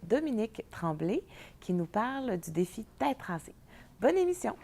Dominique Tremblay qui nous parle du défi Tête rasée. Bonne émission!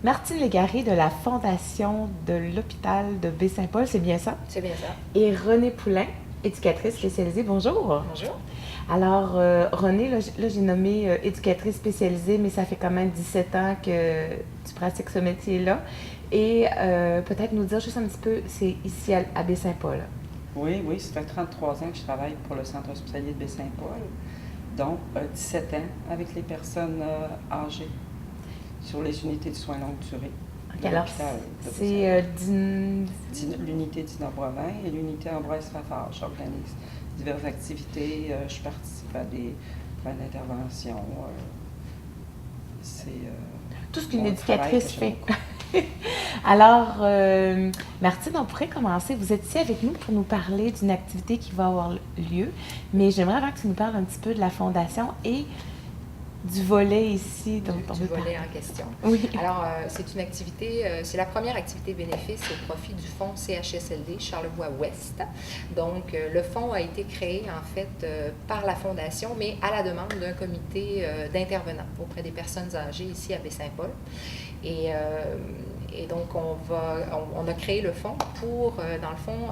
Martine Légaré de la Fondation de l'hôpital de Baie-Saint-Paul, c'est bien ça? C'est bien ça. Et Renée Poulain, éducatrice spécialisée. Bonjour! Bonjour. Alors, Renée, là, j'ai nommé éducatrice spécialisée, mais ça fait quand même 17 ans que tu pratiques ce métier-là. Et peut-être nous dire juste un petit peu, c'est ici à Baie-Saint-Paul. Oui, ça fait 33 ans que je travaille pour le Centre hospitalier de Baie-Saint-Paul, donc 17 ans avec les personnes âgées sur les unités de soins longue durée. OK, alors, c'est l'unité d'Ina-Boivin et l'unité Ambroise-Fafard. J'organise diverses activités, je participe à des points d'intervention. C'est tout ce qu'une éducatrice fait. Alors, Martine, on pourrait commencer. Vous êtes ici avec nous pour nous parler d'une activité qui va avoir lieu, mais j'aimerais avant que tu nous parles un petit peu de la Fondation et du volet ici dont on du veut volet parler. en question. Oui. Alors, c'est une activité, c'est la première activité bénéfice au profit du fonds CHSLD Charlevoix-Ouest. Donc, le fonds a été créé en fait par la Fondation, mais à la demande d'un comité d'intervenants auprès des personnes âgées ici à Baie-Saint-Paul. Et donc, on a créé le fonds pour, dans le fond,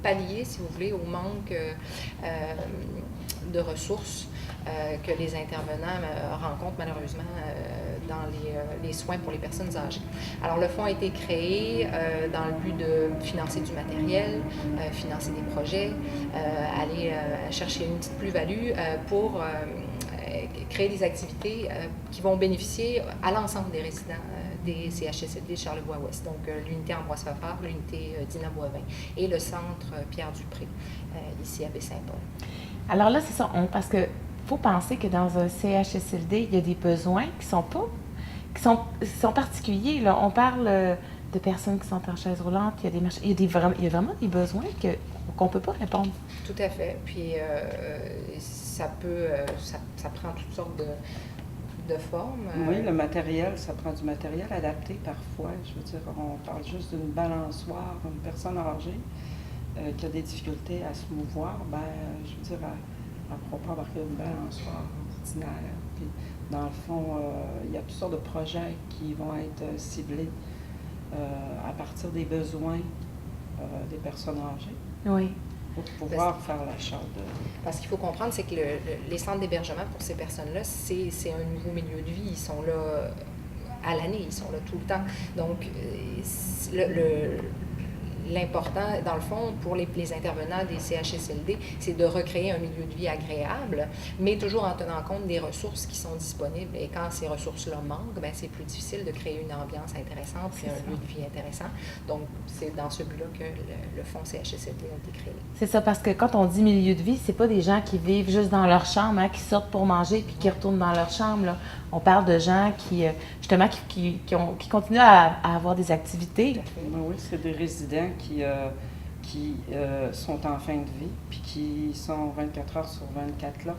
pallier, si vous voulez, au manque de ressources que les intervenants rencontrent malheureusement dans les soins pour les personnes âgées. Alors, le fonds a été créé dans le but de financer du matériel, financer des projets, aller chercher une petite plus-value pour créer des activités qui vont bénéficier à l'ensemble des résidents des CHSLD Charlevoix-Ouest, donc l'unité Ambroise-Fafard, l'unité d'Ina-Boivin et le centre Pierre-Dupré, ici à Baie-Saint-Paul. Alors là, c'est ça, parce que faut penser que dans un CHSLD, il y a des besoins qui sont particuliers. Là. On parle de personnes qui sont en chaise roulante, il y a vraiment des besoins qu'on ne peut pas répondre. Tout à fait. Puis ça prend toutes sortes de formes. Oui, le matériel, ça prend du matériel adapté parfois. Je veux dire, on parle juste d'une balançoire, une personne âgée qui a des difficultés à se mouvoir, je veux dire, elle ne pourra pas embarquer une balançoire ordinaire. Puis, dans le fond, il y a toutes sortes de projets qui vont être ciblés à partir des besoins des personnes âgées. Oui. Pour pouvoir faire l'achat de... Parce qu'il faut comprendre, c'est que les centres d'hébergement pour ces personnes-là, c'est un nouveau milieu de vie. Ils sont là à l'année, ils sont là tout le temps. Donc, l'important, dans le fond, pour les intervenants des CHSLD, c'est de recréer un milieu de vie agréable, mais toujours en tenant compte des ressources qui sont disponibles. Et quand ces ressources-là manquent, c'est plus difficile de créer une ambiance intéressante et un lieu de vie intéressant. Donc, c'est dans ce but-là que le fonds CHSLD a été créé. C'est ça, parce que quand on dit milieu de vie, c'est pas des gens qui vivent juste dans leur chambre, qui sortent pour manger puis qui retournent dans leur chambre. Là. On parle de gens qui, justement, qui continuent à avoir des activités. Oui, c'est des résidents qui sont en fin de vie, puis qui sont 24 heures sur 24 là.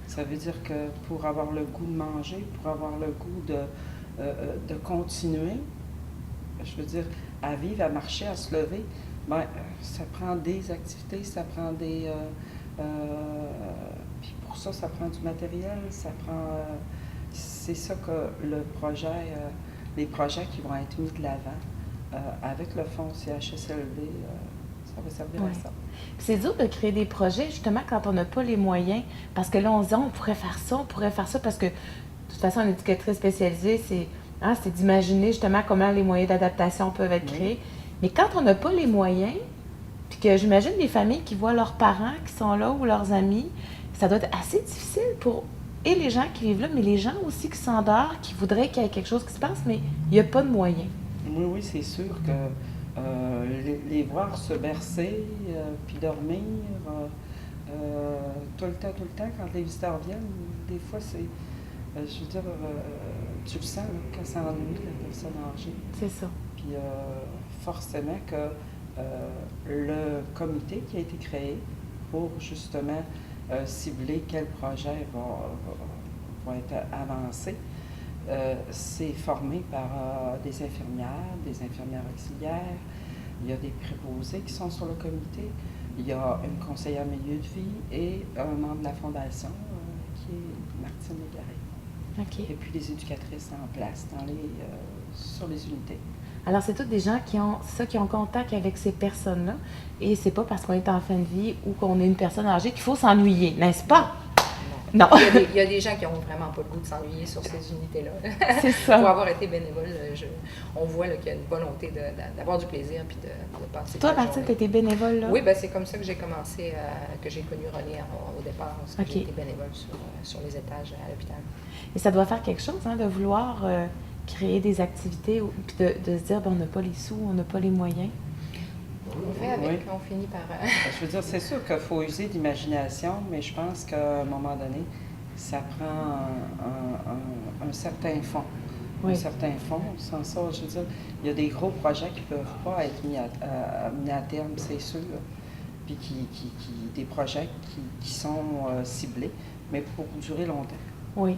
Ça veut dire que pour avoir le goût de manger, pour avoir le goût de continuer, je veux dire, à vivre, à marcher, à se lever, ça prend des activités, ça prend des... puis pour ça, ça prend du matériel, ça prend... c'est ça que le projet, les projets qui vont être mis de l'avant avec le fonds CHSLD, ça va servir à ça. C'est dur de créer des projets, justement, quand on n'a pas les moyens, parce que là, on se dit, on pourrait faire ça, parce que, de toute façon, une éducatrice spécialisée, c'est d'imaginer, justement, comment les moyens d'adaptation peuvent être créés. Mais quand on n'a pas les moyens, puis que j'imagine des familles qui voient leurs parents qui sont là ou leurs amis, ça doit être assez difficile pour et les gens qui vivent là, mais les gens aussi qui sont en dehors, qui voudraient qu'il y ait quelque chose qui se passe, mais il n'y a pas de moyens. Oui, oui, c'est sûr que les voir se bercer, puis dormir, tout le temps, quand les visiteurs viennent, des fois, c'est, je veux dire, tu le sens là, quand ça ennuie la personne âgée. C'est ça. Puis forcément que le comité qui a été créé pour justement cibler quel projet va être avancé, c'est formé par des infirmières auxiliaires, il y a des préposés qui sont sur le comité, il y a une conseillère milieu de vie et un membre de la fondation qui est Martine Légaré. OK. Et puis les éducatrices en place sur les unités. Alors, c'est tous des gens qui ont contact avec ces personnes-là. Et c'est pas parce qu'on est en fin de vie ou qu'on est une personne âgée qu'il faut s'ennuyer, n'est-ce pas? Non. Il y a des gens qui n'ont vraiment pas le goût de s'ennuyer sur ces unités-là. C'est ça. Pour avoir été bénévole, on voit qu'il y a une volonté d'avoir du plaisir puis de passer. Toi, Martine, tu étais bénévole là? Oui, ben, c'est comme ça que j'ai commencé, que j'ai connu René au départ, parce que j'ai été bénévole sur les étages à l'hôpital. Et ça doit faire quelque chose, hein, de vouloir créer des activités puis de se dire, ben, on n'a pas les sous, on n'a pas les moyens. On fait avec, on finit par... Je veux dire, c'est sûr qu'il faut user d'imagination, mais je pense qu'à un moment donné, ça prend un certain fond. Oui. Un certain fond. Sans ça, je veux dire, il y a des gros projets qui ne peuvent pas être mis à terme, c'est sûr. Puis des projets qui sont ciblés, mais pour durer longtemps. Oui.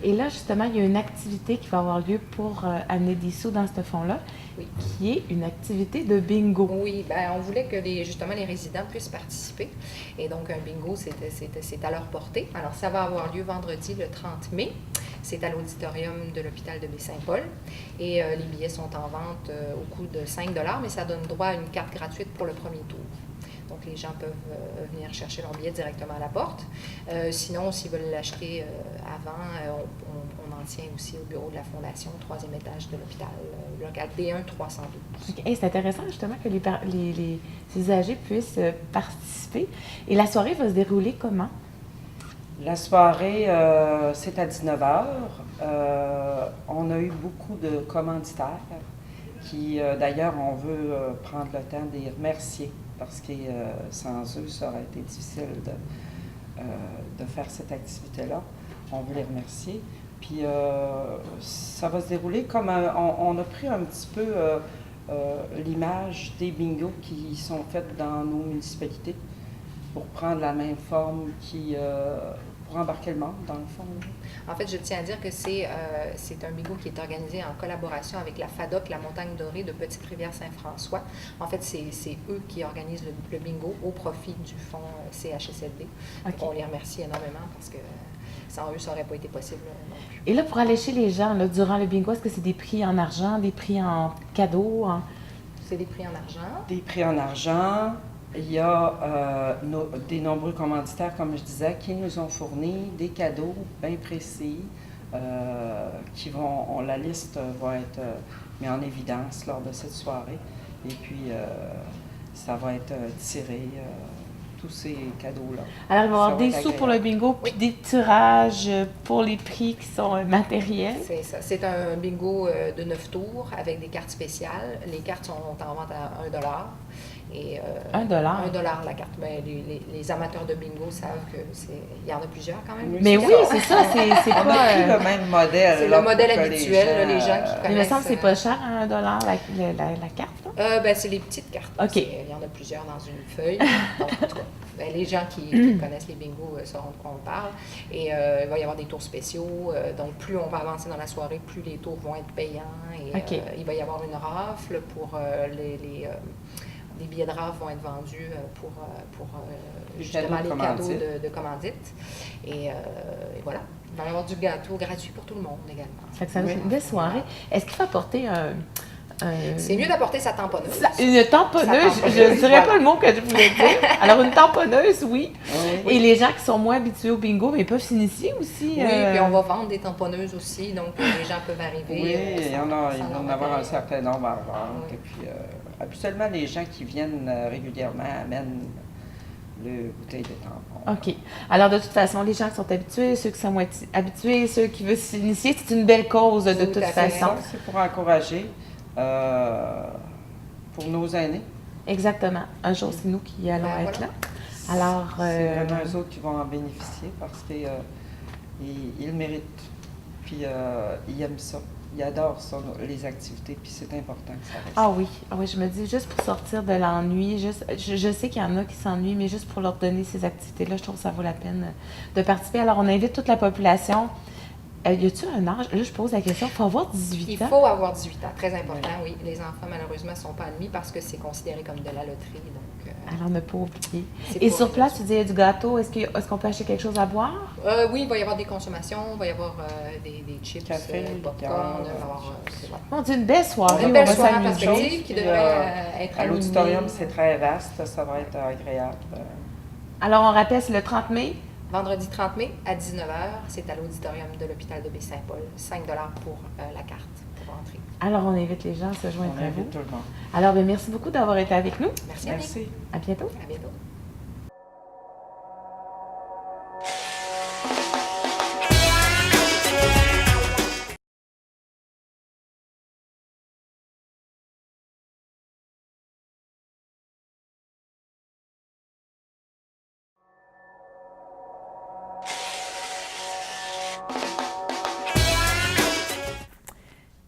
Et là, justement, il y a une activité qui va avoir lieu pour amener des sous dans ce fonds-là, oui, qui est une activité de bingo. Oui, bien, on voulait que justement les résidents puissent participer. Et donc, un bingo, c'est à leur portée. Alors, ça va avoir lieu vendredi, le 30 mai. C'est à l'auditorium de l'hôpital de Baie-Saint-Paul. Et les billets sont en vente au coût de 5 $, mais ça donne droit à une carte gratuite pour le premier tour. Donc, les gens peuvent venir chercher leur billet directement à la porte. Sinon, s'ils veulent l'acheter avant, on en tient aussi au bureau de la Fondation, au 3e étage de l'hôpital, local D1 312. Okay. Hey, c'est intéressant justement que les usagers puissent participer. Et la soirée va se dérouler comment? La soirée, c'est à 19h. On a eu beaucoup de commanditaires qui, d'ailleurs, on veut prendre le temps de les remercier parce que sans eux, ça aurait été difficile de faire cette activité-là. On veut les remercier. Puis ça va se dérouler comme on a pris un petit peu l'image des bingos qui sont faites dans nos municipalités pour prendre la même forme pour embarquer le monde, dans le fond. En fait, je tiens à dire que c'est un bingo qui est organisé en collaboration avec la FADOC, la Montagne Dorée de Petite-Rivière-Saint-François. En fait, c'est eux qui organisent le bingo au profit du fonds CHSLD. Okay. On les remercie énormément parce que sans eux, ça n'aurait pas été possible non plus. Et là, pour aller chez les gens, là, durant le bingo, est-ce que c'est des prix en argent, des prix en cadeaux? C'est des prix en argent. Des prix en argent. Il y a des nombreux commanditaires, comme je disais, qui nous ont fourni des cadeaux bien précis la liste va être mise en évidence lors de cette soirée. Et puis, ça va être tiré, tous ces cadeaux-là. Alors, il va y avoir des sous pour le bingo, puis des tirages pour les prix qui sont matériels. C'est ça. C'est un bingo de 9 tours avec des cartes spéciales. Les cartes sont en vente à 1 $. Et, $1? $1 la carte. Ben, les amateurs de bingo savent qu'il y en a plusieurs quand même. Mais oui, c'est ça. C'est pas le même modèle. C'est le modèle habituel, les gens qui connaissent. Il me semble que c'est pas cher, $1 la carte. Ben, c'est les petites cartes. Okay. Il y en a plusieurs dans une feuille. Donc, en tout cas, ben, les gens qui connaissent les bingos sauront de quoi on parle. Et il va y avoir des tours spéciaux. Donc, plus on va avancer dans la soirée, plus les tours vont être payants. Et il va y avoir une rafle pour les billets de rafle vont être vendus pour justement les cadeaux de commandite. Et voilà. Il va y avoir du gâteau gratuit pour tout le monde également. Ça va être une belle soirée. Est-ce qu'il faut apporter c'est mieux d'apporter sa tamponneuse. Une tamponneuse, je ne dirais pas le mot que je voulais dire. Alors, une tamponneuse, oui. Et les gens qui sont moins habitués au bingo, mais peuvent s'initier aussi. Oui, puis on va vendre des tamponneuses aussi, donc les gens peuvent arriver. Oui, il va y en avoir un certain nombre à vendre. Oui. Et puis, habituellement, les gens qui viennent régulièrement amènent les bouteilles de tampons. OK. Alors, de toute façon, les gens qui sont habitués, ceux qui sont moins habitués, ceux qui veulent s'initier, c'est une belle cause de Tout toute à fait. façon. Ça, c'est pour encourager pour nos aînés. Exactement. Un jour, c'est nous qui allons Ben, être voilà. là. Alors, C'est vraiment eux autres qui vont en bénéficier parce qu'ils ils le méritent. Puis ils aiment ça. Ils adorent ça, les activités, puis c'est important que ça reste. ah oui, je me dis juste pour sortir de l'ennui, je sais qu'il y en a qui s'ennuient, mais juste pour leur donner ces activités-là, je trouve que ça vaut la peine de participer. Alors, on invite toute la population. Y a-t-il un âge? Là, je pose la question. Il faut avoir 18 Il ans. faut avoir 18 ans, très important, oui. Les enfants, malheureusement, ne sont pas admis parce que c'est considéré comme de la loterie. Donc, Alors, ne pas oublier. c'est Et pas sur place, gratuit. tu dis, il y a du gâteau. Est-ce qu'on peut acheter quelque chose à boire? Oui, il va y avoir des consommations, il va y avoir des chips, Café, popcorn, liqueur, il va y avoir, c'est bon. On dit une belle soirée. Une on belle va soirée en s'amuser. perspective qui Puis, devrait être à animée. l'auditorium, c'est très vaste, ça va être agréable. Alors, on rappelle, c'est le 30 mai. Vendredi 30 mai à 19h, c'est à l'auditorium de l'hôpital de Baie-Saint-Paul. 5 pour la carte pour entrer. Alors, on invite les gens à se joindre On à vous. invite tout le monde. Alors, bien, merci beaucoup d'avoir été avec nous. Merci, Annick. Merci. À bientôt. À bientôt.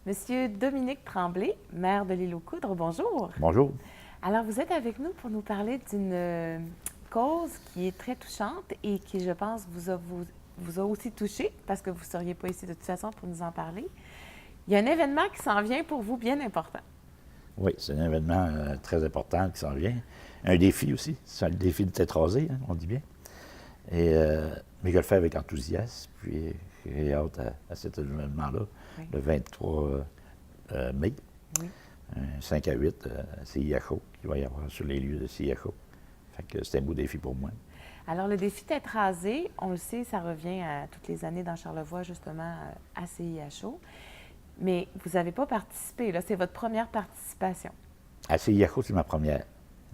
Monsieur Dominique Tremblay, maire de l'île aux Coudres, bonjour. Bonjour. Alors, vous êtes avec nous pour nous parler d'une cause qui est très touchante et qui, je pense, vous a aussi touché parce que vous ne seriez pas ici de toute façon pour nous en parler. Il y a un événement qui s'en vient pour vous bien important. Oui, c'est un événement très important qui s'en vient. Un défi aussi. C'est le défi de tête rasée, hein, on dit bien. Et, mais je le fais avec enthousiasme. Puis j'ai hâte à cet événement-là, Oui. le 23 mai, Oui. 5 à 8, c'est CIHO qu'il va y avoir sur les lieux de CIHO. Fait que c'est un beau défi pour moi. Alors, le défi tête rasée, on le sait, ça revient toutes les années dans Charlevoix, justement, à CIHO. Mais vous n'avez pas participé, là. C'est votre première participation. À CIHO, c'est ma première.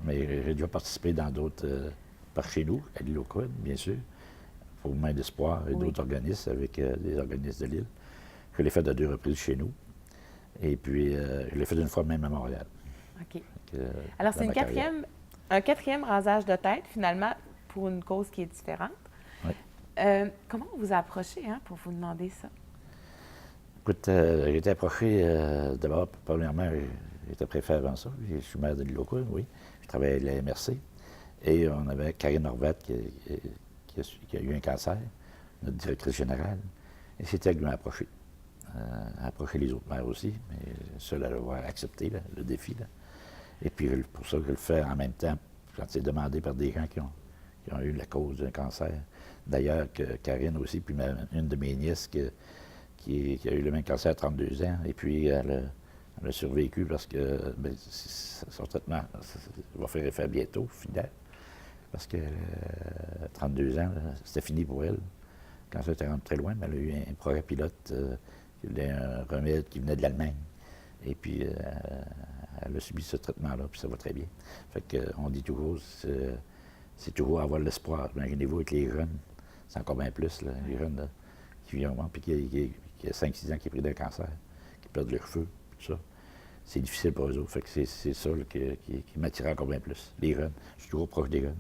Mais j'ai déjà participé dans d'autres, par chez nous, à l'île aux Coudres, bien sûr, pour Main d'Espoir et Oui. d'autres organismes avec des organismes de l'île. Je l'ai fait à 2 reprises chez nous. Et puis, je l'ai fait une fois même à Montréal. OK. Donc, Alors, dans c'est ma carrière. un quatrième rasage de tête, finalement, pour une cause qui est différente. Oui. Comment vous approchez pour vous demander ça? Écoute, j'ai été approché d'abord, premièrement, j'étais préfet avant ça. Je suis maire de l'île aux Coudres, oui. Je travaillais à la MRC. Et on avait Karine Horvat qui a eu un cancer, notre directrice générale. Et c'était elle qui m'a approché. Approché les autres maires aussi, mais seul à l'avoir accepté, là, le défi. Là. Et puis, pour ça que je le fais en même temps, quand c'est demandé par des gens qui ont eu la cause d'un cancer. D'ailleurs, que Karine aussi, puis une de mes nièces qui a eu le même cancer à 32 ans, et puis elle a survécu parce que son traitement va faire effet bientôt, final, parce que 32 ans, c'était fini pour elle. Le cancer était rendu très loin, mais elle a eu un projet pilote, un remède qui venait de l'Allemagne. Et puis, elle a subi ce traitement-là, puis ça va très bien. Fait qu'on dit toujours, c'est toujours avoir l'espoir. Imaginez-vous avec les jeunes, c'est encore bien plus, là, les jeunes là, qui viennent puis qui a 5-6 ans qui est pris d'un cancer, qui perdent leurs cheveux, tout ça. C'est difficile pour eux autres. Fait que c'est ça là, qui m'attire encore bien plus, les jeunes. Je suis toujours proche des jeunes.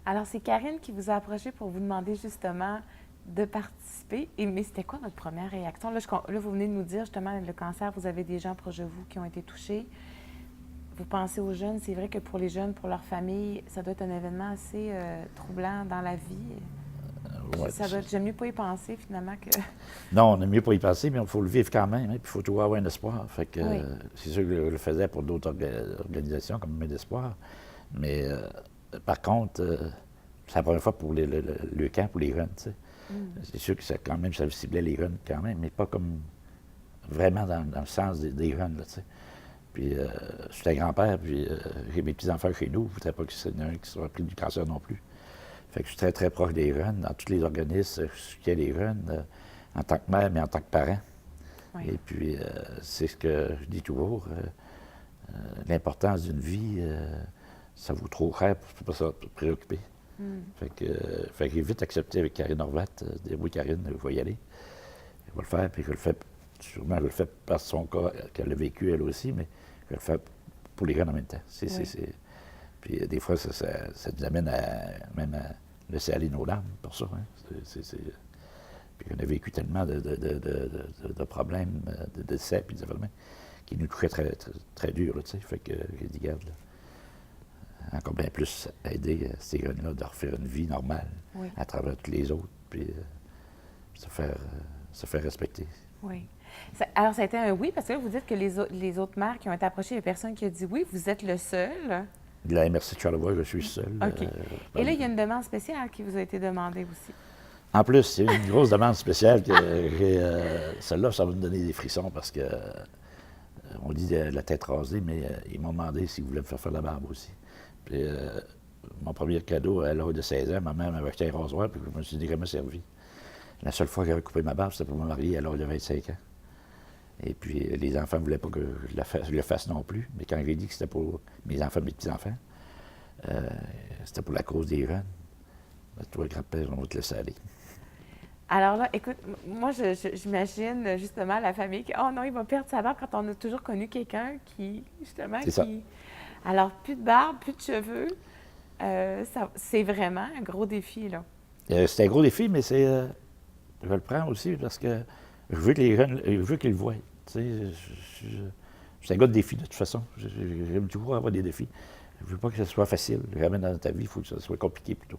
Alors, c'est Karine qui vous a approché pour vous demander justement de participer. Mais c'était quoi votre première réaction? Là, vous venez de nous dire justement le cancer, vous avez des gens proches de vous qui ont été touchés. Vous pensez aux jeunes, c'est vrai que pour les jeunes, pour leur famille, ça doit être un événement assez troublant dans la vie. Ouais, Ça doit être, j'aime mieux pas y penser finalement que... Non, on aime mieux pas y penser, mais il faut le vivre quand même. Hein, puis il faut toujours avoir un espoir. Fait que, Oui. c'est sûr que je le faisais pour d'autres organisations comme Main d'Espoir. Mais par contre, c'est la première fois pour le camp, pour les jeunes. Tu sais. C'est sûr que ça ciblait les jeunes quand même, mais pas comme vraiment dans le sens des jeunes. Là, tu sais. Puis, je suis un grand-père, puis j'ai mes petits-enfants chez nous. Je ne voudrais pas qu'il y en ait un qui soit pris du cancer non plus. Fait que je suis très, très proche des jeunes. Dans tous les organismes, je soutiens les jeunes en tant que mère, mais en tant que parent. Oui. Et puis, c'est ce que je dis toujours, l'importance d'une vie, ça vaut trop cher pour pas se préoccuper. Fait que j'ai vite accepté avec Karine Horvat, oui, Karine, il va y aller. Elle va le faire, puis je le fais, sûrement, je le fais par son cas, qu'elle a vécu elle aussi, mais je le fais pour les jeunes en même temps. Puis des fois, ça nous amène même à laisser aller nos larmes pour ça. Hein. Puis on a vécu tellement de problèmes, de décès, puis de développement, qui nous touchaient très, très, très dur, là, tu sais. Fait que j'ai dit, garde, là, encore bien plus aider ces jeunes-là de refaire une vie normale à travers tous les autres, puis se faire respecter. Oui. Alors, ça a été un oui, parce que là, vous dites que les autres maires qui ont été approchées, il n'y a personne qui a dit oui. Vous êtes le seul. De la MRC de Charlevoix, je suis seul. OK. Et là, il y a une demande spéciale qui vous a été demandée aussi. En plus, c'est une grosse demande spéciale que celle-là, ça va me donner des frissons parce que on dit la tête rasée, mais ils m'ont demandé s'ils voulaient me faire la barbe aussi. Puis mon premier cadeau à l'âge de 16 ans, ma mère m'avait acheté un rasoir, puis je me suis jamais servi. La seule fois que j'avais coupé ma barbe, c'était pour me marier à l'âge de 25 ans. Et puis, les enfants ne voulaient pas que je le fasse non plus. Mais quand j'ai dit que c'était pour mes enfants, mes petits-enfants, c'était pour la cause des jeunes. Ben, toi, le grand-père, on va te laisser aller. Alors là, écoute, moi, j'imagine justement la famille qui, oh non, il va perdre sa barbe quand on a toujours connu quelqu'un qui, justement, C'est ça. Alors, plus de barbe, plus de cheveux. C'est vraiment un gros défi, là. C'est un gros défi, mais je le prends aussi parce que je veux que les jeunes, je veux qu'ils le voient. Tu sais, c'est un gars de défi, de toute façon. J'aime toujours avoir des défis. Je ne veux pas que ce soit facile. Jamais dans ta vie, il faut que ce soit compliqué plutôt.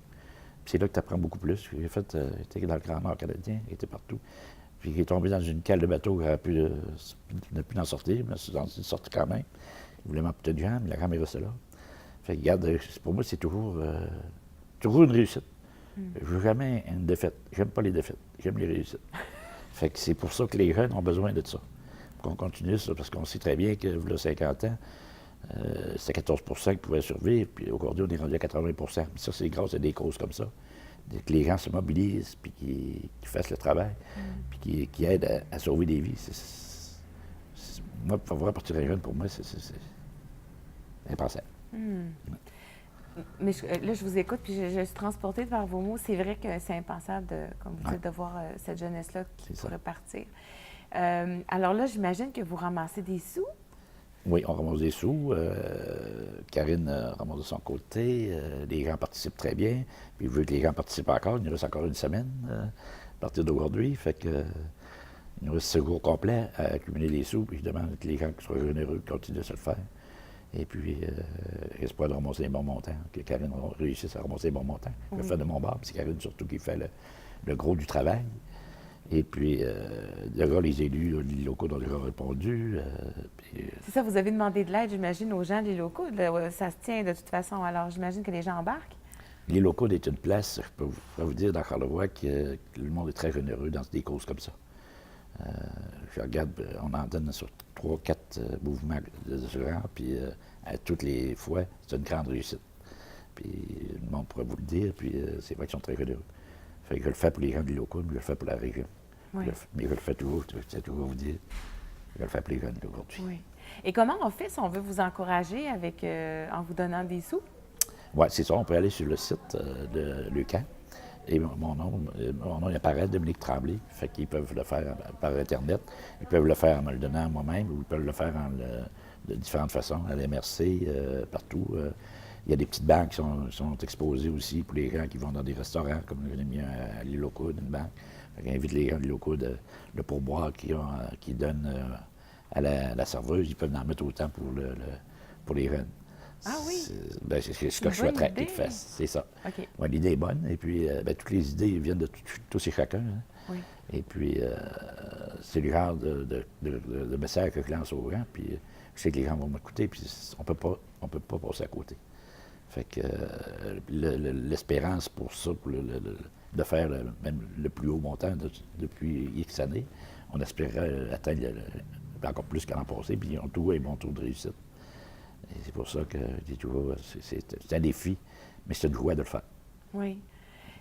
Puis c'est là que tu apprends beaucoup plus. J'ai fait, j'étais dans le Grand Nord canadien, j'étais partout. Puis j'ai tombé dans une cale de bateau, j'aurais pu ne plus en sortir, mais je suis sorti quand même. Il voulait m'amputer de jambe, la jambe est restée là. Fait que, regarde, pour moi, c'est toujours une réussite. Je veux jamais une défaite. J'aime pas les défaites. J'aime les réussites. Fait que c'est pour ça que les jeunes ont besoin de ça. Pour qu'on continue ça, parce qu'on sait très bien que, il y a 50 ans, c'était 14 qui pouvaient survivre, puis aujourd'hui, on est rendu à 80 Mais ça, c'est grâce à des causes comme ça. Que les gens se mobilisent, puis qu'ils fassent le travail, puis qu'ils aident à sauver des vies. Moi, pour voir partir des jeunes, pour moi, c'est impensable. Mais là, je vous écoute, puis je suis transportée par vos mots. C'est vrai que c'est impensable, comme vous dites, de voir cette jeunesse-là qui pourrait partir. Alors là, j'imagine que vous ramassez des sous. Oui, on ramasse des sous. Karine ramasse de son côté. Les gens participent très bien. Puis vu que les gens participent encore, il nous reste encore une semaine à partir d'aujourd'hui. Fait que il nous reste 6 jours complets à accumuler les sous. Puis je demande que les gens qui soient généreux continuent de se le faire. Et puis, espoir de ramasser les bons montants, que Karine réussisse à ramasser les bons montants. Je vais faire de mon bord, puis c'est Karine surtout qui fait le gros du travail. Et puis, déjà, les élus, les locaux ont déjà répondu. C'est ça, vous avez demandé de l'aide, j'imagine, aux gens, les locaux. Ça se tient de toute façon. Alors, j'imagine que les gens embarquent. Les locaux est une place, je peux vous dire, dans Charlevoix, que le monde est très généreux dans des causes comme ça. Je regarde, on en donne sur 3-4 mouvements de ce genre, puis à toutes les fois, c'est une grande réussite. Puis le monde pourrait vous le dire, puis c'est vrai qu'ils sont très généreux. Fait que je le fais pour les gens du locaux, mais je le fais pour la région. Oui. Mais je le fais toujours, je sais toujours vous dire, je le fais pour les jeunes aujourd'hui. Oui. Et comment on fait si on veut vous encourager avec, en vous donnant des sous? Oui, c'est ça, on peut aller sur le site de l'UQAM. Et mon nom il apparaît, Dominique Tremblay. Fait qu'ils peuvent le faire par Internet. Ils peuvent le faire en me le donnant à moi-même ou ils peuvent le faire de différentes façons, à la MRC, partout. Il y a des petites banques qui sont exposées aussi pour les gens qui vont dans des restaurants, comme j'en ai mis à l'île locaux d'une banque. J'invite les gens de locaux le pourboire qu'ils donnent à la serveuse. Ils peuvent en mettre autant pour les jeunes. Ah oui? C'est ce que je souhaiterais qu'ils fassent, c'est ça. OK. Ouais, l'idée est bonne, et puis toutes les idées viennent de tous et chacun. Hein. Oui. Et puis, c'est le genre de message que je lance aux gens, puis je sais que les gens vont m'écouter, puis on peut pas passer à côté. Fait que l'espérance pour ça, de faire même le plus haut montant depuis X années, on espérait atteindre encore plus qu'à l'an passé, puis ils ont tout un bon taux de réussite. Et c'est pour ça que je dis toujours, c'est un défi, mais c'est une joie de le faire. Oui.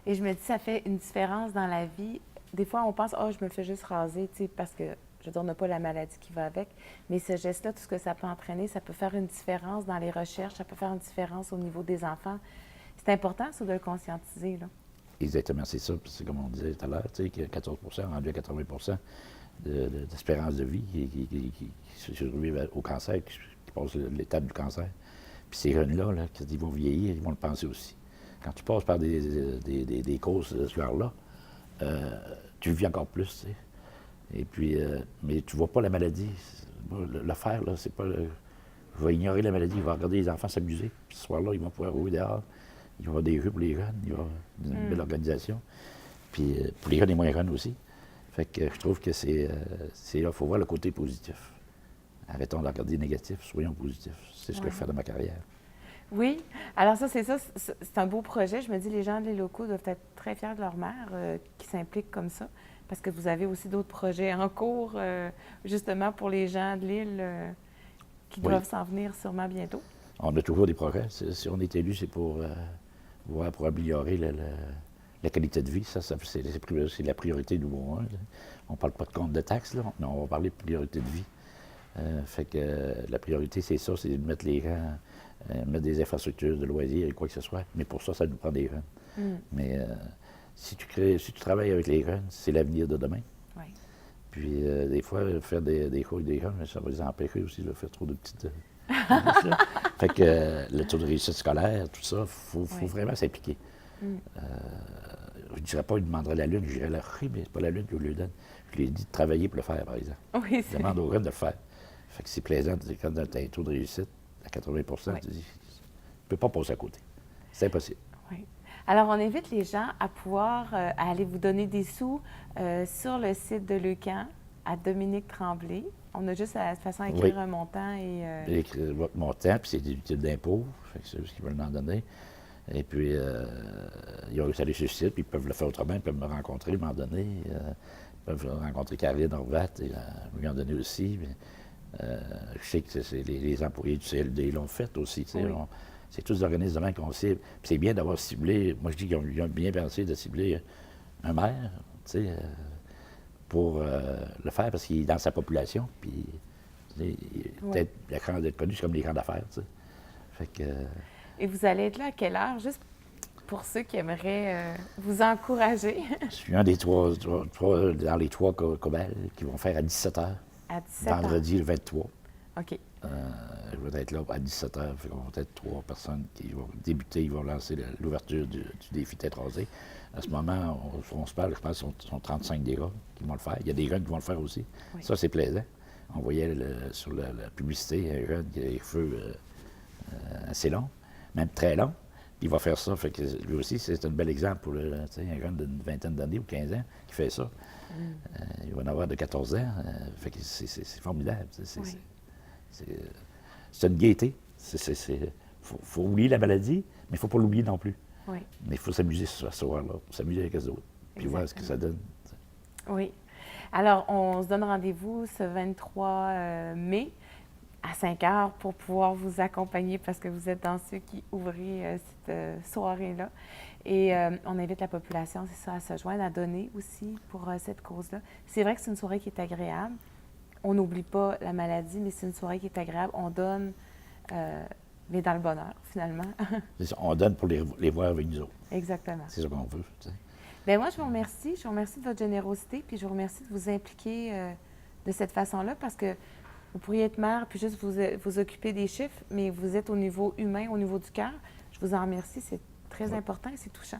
Et je me dis, ça fait une différence dans la vie. Des fois, on pense, oh, je me fais juste raser, tu sais, parce que je veux dire, on n'a pas la maladie qui va avec, mais ce geste-là, tout ce que ça peut entraîner, ça peut faire une différence dans les recherches, ça peut faire une différence au niveau des enfants. C'est important, ça, de le conscientiser, là. Exactement, c'est ça. Puis c'est comme on disait tout à l'heure, tu sais, que 14 rendu à 80 d'espérance de vie qui survivent au cancer, qui passent l'étape du cancer. Puis ces jeunes-là, là, quand ils vont vieillir, ils vont le penser aussi. Quand tu passes par des causes de ce genre-là, tu vis encore plus, tu sais. Et puis, mais tu vois pas la maladie. Le faire, là, c'est pas... je vais ignorer la maladie, il va regarder les enfants s'amuser. Puis ce soir-là, ils vont pouvoir rouler dehors. Il va y avoir des jeux pour les jeunes, il va y avoir une belle organisation. Puis pour les jeunes et moins jeunes aussi. Fait que je trouve que c'est là, il faut voir le côté positif. Arrêtons de regarder négatif, soyons positifs. C'est ce que je fais dans ma carrière. Oui. Alors c'est un beau projet. Je me dis, les gens des locaux doivent être très fiers de leur mère qui s'implique comme ça. Parce que vous avez aussi d'autres projets en cours, justement pour les gens de l'île qui doivent s'en venir sûrement bientôt. On a toujours des projets. Si on est élu, c'est pour améliorer la qualité de vie. Ça c'est la priorité numéro un. On ne parle pas de compte de taxes, là, mais on va parler de priorité de vie. Fait que la priorité, c'est ça, c'est de mettre les gens, mettre des infrastructures de loisirs et quoi que ce soit. Mais pour ça, ça nous prend des jeunes. Mais si tu travailles avec les jeunes, c'est l'avenir de demain. Oui. Puis des fois, faire des cours avec des jeunes, ça va les empêcher aussi de faire trop de petites... Fait que le taux de réussite scolaire, tout ça, il faut vraiment s'impliquer. Je ne dirais pas qu'il demanderait la Lune, je dirais mais c'est pas la Lune que je lui donne. Je lui ai dit de travailler pour le faire, par exemple. Oui, je demande aux jeunes de le faire. Fait que c'est plaisant, quand tu as un taux de réussite à 80 tu dis, tu ne peux pas passer à côté. C'est impossible. Oui. Alors, on invite les gens à pouvoir aller vous donner des sous sur le site de Leucan, à Dominique Tremblay. On a juste de toute façon à écrire un montant et... Écrire votre montant, puis c'est des utiles d'impôt, c'est ce qu'ils veulent en donner. Et puis, ils ont réussi à aller sur le site, puis ils peuvent le faire autrement, ils peuvent me rencontrer, m'en donner. Ils peuvent rencontrer Caroline Horvat et lui en donner aussi. Mais, je sais que les employés du CLD l'ont fait aussi. C'est tous des organismes qu'on cible. Puis c'est bien d'avoir ciblé, moi je dis qu'ils ont bien pensé de cibler un maire, pour le faire parce qu'il est dans sa population. Puis peut-être la chance d'être connu, c'est comme les grands d'affaires. Fait que, et vous allez être là à quelle heure, juste pour ceux qui aimeraient vous encourager? Je suis un des trois dans les trois cobelles qui vont faire à 17h. À 17h? Vendredi le 23. OK. Je vais être là à 17h. On va être 3 personnes qui vont débuter, ils vont lancer l'ouverture du défi tête rasée. À ce moment, on se parle, je pense qu'ils sont 35 des gars qui vont le faire. Il y a des jeunes qui vont le faire aussi. Oui. Ça, c'est plaisant. On voyait sur la publicité un jeune qui a les cheveux assez longs, même très longs. Puis il va faire ça. Fait que lui aussi, c'est un bel exemple pour un jeune d'une vingtaine d'années ou 15 ans qui fait ça. Il va en avoir de 14 ans. Fait que c'est formidable. C'est une gaieté. Faut oublier la maladie, mais il ne faut pas l'oublier non plus. Oui. Mais il faut s'amuser ce soir-là, s'amuser avec les autres, puis voir ce que ça donne. Oui. Alors, on se donne rendez-vous ce 23 mai à 5 heures pour pouvoir vous accompagner parce que vous êtes dans ceux qui ouvrent cette soirée-là. Et on invite la population, c'est ça, à se joindre, à donner aussi pour cette cause-là. C'est vrai que c'est une soirée qui est agréable. On n'oublie pas la maladie, mais c'est une soirée qui est agréable. On donne... mais dans le bonheur, finalement. C'est ça, on donne pour les voir avec nous autres. Exactement. C'est ça qu'on veut. Bien, moi, je vous remercie. Je vous remercie de votre générosité, puis je vous remercie de vous impliquer de cette façon-là, parce que vous pourriez être mère, puis juste vous occuper des chiffres, mais vous êtes au niveau humain, au niveau du cœur. Je vous en remercie. C'est très important et c'est touchant.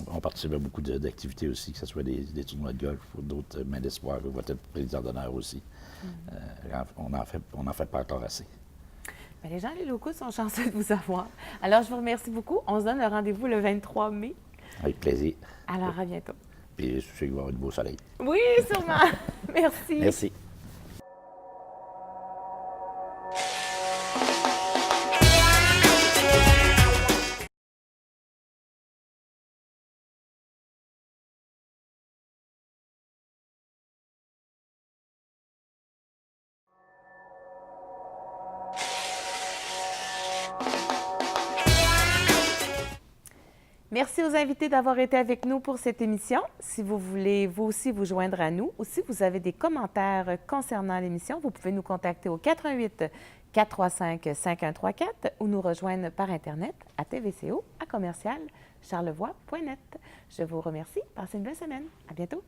On participe à beaucoup d'activités aussi, que ce soit des tournois de golf ou d'autres mains d'espoir. Vous êtes président d'honneur aussi. On n'en fait pas encore assez. Bien, les gens, les locaux sont chanceux de vous avoir. Alors, je vous remercie beaucoup. On se donne le rendez-vous le 23 mai. Avec plaisir. Alors, à bientôt. Puis, je suis sûr qu'il va y avoir du beau soleil. Oui, sûrement. Merci. Merci. Merci aux invités d'avoir été avec nous pour cette émission. Si vous voulez, vous aussi, vous joindre à nous, ou si vous avez des commentaires concernant l'émission, vous pouvez nous contacter au 88 435 5134 ou nous rejoindre par Internet à tvco@charlevoix.net. Je vous remercie. Passez une belle semaine. À bientôt.